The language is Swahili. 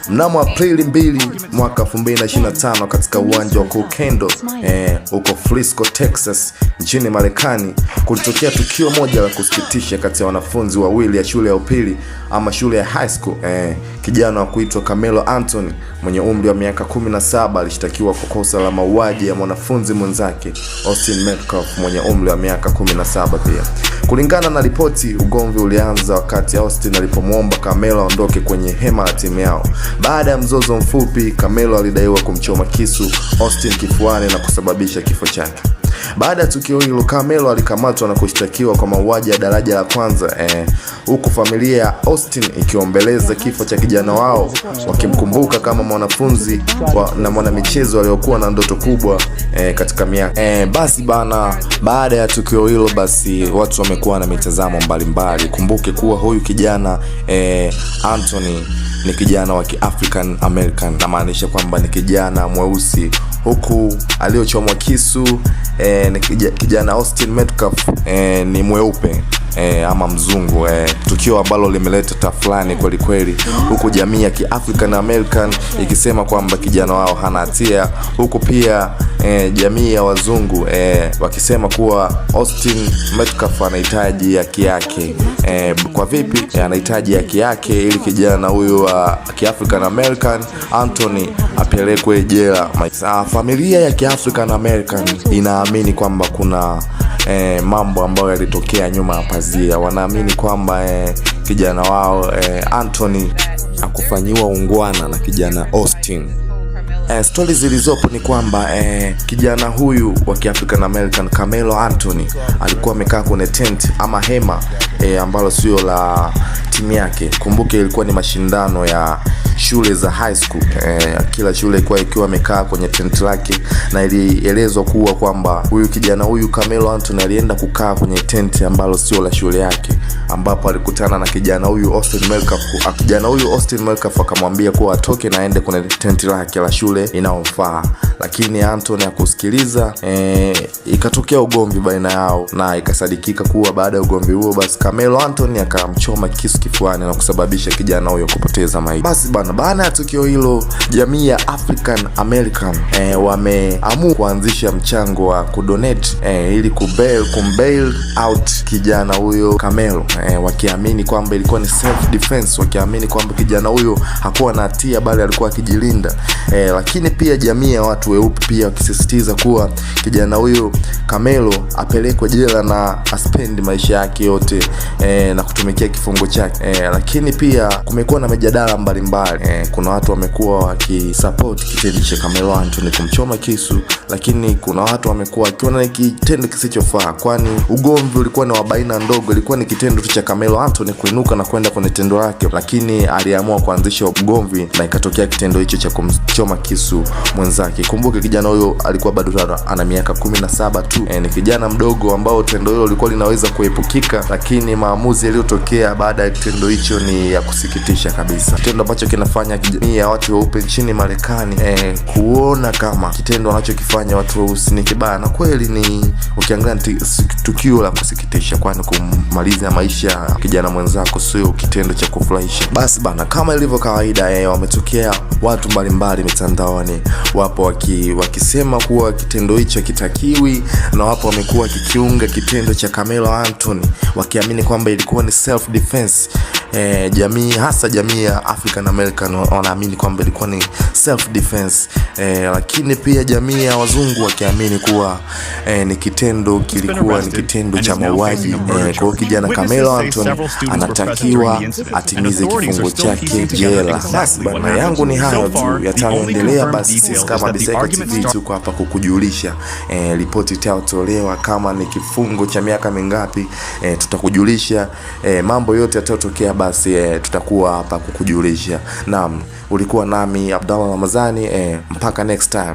Mnamo Aprili 2 mwaka 2025 katika uwanja wa Kendo huko Frisco, Texas nchini Marekani, kulitokea tukio moja la kusikitisha kati ya wanafunzi wawili ya shule ya upili ama shule ya high school. Kijana wa kuitwa Carmelo Anthony mwenye umri wa miaka 17 alishtakiwa kwa kosa la mauaji ya mwanafunzi mwenzake Austin Metcalf mwenye umri wa miaka 17 pia. Kulingana na ripoti, ugomvi ulianza wakati Austin alipomwomba Carmelo aondoke kwenye hema la timu yao. Baada ya mzozo mfupi, Carmelo alidaiwa kumchoma kisu Austin kifuani na kusababisha kifo chake. Baada ya tukio hilo, Carmelo alikamatwa na kushtakiwa kwa mauaji ya daraja la kwanza, huku familia ya Austin ikiombeleza kifo cha kijana wao, wakimkumbuka kama mwanafunzi na mwanamichezo aliyokuwa na ndoto kubwa katika miaka. Basi bana, baada ya tukio hilo, basi watu wamekuwa na mitazamo mbalimbali. Kumbuke kuwa huyu kijana Anthony ni kijana wa African American, na maanisha kwamba ni kijana mweusi, huku aliochomwa kisu ni kijana Austin Metcalf ni mweupe ama mzungu. Tukio ambalo limeleta tafulani kweli kweli, huku jamii ya African American ikisema kwamba kijana wao hana hatia, huku pia jamii ya wazungu wakisema kuwa Austin Metcalf anahitaji haki yake. Kwa vipi? Anahitaji haki yake ili kijana huyu wa African American Anthony apelekwe jela. Familia ya African American inaamini kwamba kuna mambo ambayo yalitokea nyuma ya pazia. Wanaamini kwamba kijana wao Anthony hakufanyiwa ungwana na kijana Austin. Stories zilizopo ni kwamba kijana huyu wa African American Carmelo Anthony alikuwa amekaa kwenye tent ama hema ambalo sio la timu yake. Kumbuke ilikuwa ni mashindano ya shule za high school. Kila shule ilikuwa ikiwa amekaa kwenye tent lake, na ilielezwa kuwa kwamba huyu kijana huyu Carmelo Anthony alienda kukaa kwenye tent ambalo sio la shule yake, ambapo alikutana na kijana huyu Austin Metcalf. Kijana huyu Austin Metcalf akamwambia kuwa atoke na aende kwenye tent lake la shule inayomfaa, lakini Anthony hakusikiliza. Ikatokea ugomvi baina yao, na ikasadikika kuwa baada ya ugomvi huo, basi Carmelo Anthony akamchoma kisu kifuani na kusababisha kijana huyo kupoteza maisha. Basi bana, baada ya tukio hilo, jamii ya African American wameamua kuanzisha mchango wa kudonate ili kumbail out kijana huyo Carmelo, wakiamini kwamba ilikuwa ni self defense, wakiamini kwamba kijana huyo hakuwa na hatia bali alikuwa akijilinda. Lakini pia jamii ya watu weupe pia wakisisitiza kuwa kijana huyo Carmelo apelekwe jela na aspendi maisha yake yote na kutumikia kifungo chake. Lakini pia kumekuwa na mijadala mbalimbali. Kuna watu wamekuwa wakisupport kitendo cha Carmelo Anthony kumchoma kisu, lakini kuna watu wamekuwa wakiona ni kitendo kisichofaa, kwani ugomvi ulikuwa ni wa baina ndogo. Ilikuwa ni kitendo tu cha Carmelo Anthony kuinuka na kwenda kwenye tendo lake, lakini aliamua kuanzisha ugomvi na ikatokea kitendo hicho cha kumchoma kisu mwenzake. Kumbuke kijana huyo alikuwa bado ana miaka 17 tu. Ni kijana mdogo ambao tendo hilo lilikuwa linaweza kuepukika, lakini maamuzi yaliyotokea baada ya kitendo hicho ni ya kusikitisha kabisa. Kitendo ambacho kinafanya jamii ya watu weupe nchini Marekani kuona kama kitendo wanachokifanya watu weusi ni kibaya, na kweli ni ukiangalia tukio la kusikitisha, kwani kumaliza maisha ya kijana mwenzako sio kitendo cha kufurahisha. Basi bana, kama ilivyo kawaida, wametokea watu mbalimbali mitandaoni, wapo wakisema kuwa kitendo hicho kitakiwi, na wapo wamekuwa wakikiunga kitendo cha Carmelo Anthony wakiamini kwamba ilikuwa ni self defense. Jamii hasa jamii ya African American wanaamini kwamba ilikuwa ni self defense, lakini pia jamii ya wazungu wakiamini kuwa ni kitendo kilikuwa ni kitendo cha mauaji. Kwa kijana Carmelo Anthony anatakiwa atimize kifungo chake jela. Basi bana, yangu ni hayo tu, yataendelea. Basi sisi kama Bisaika TV tuko hapa kukujulisha ripoti itatolewa, kama ni kifungo cha miaka mingapi tutakujulisha. Mambo yote yatatokea, basi tutakuwa hapa kukujulisha. Naam, ulikuwa nami Abdallah Ramadhani, mpaka next time.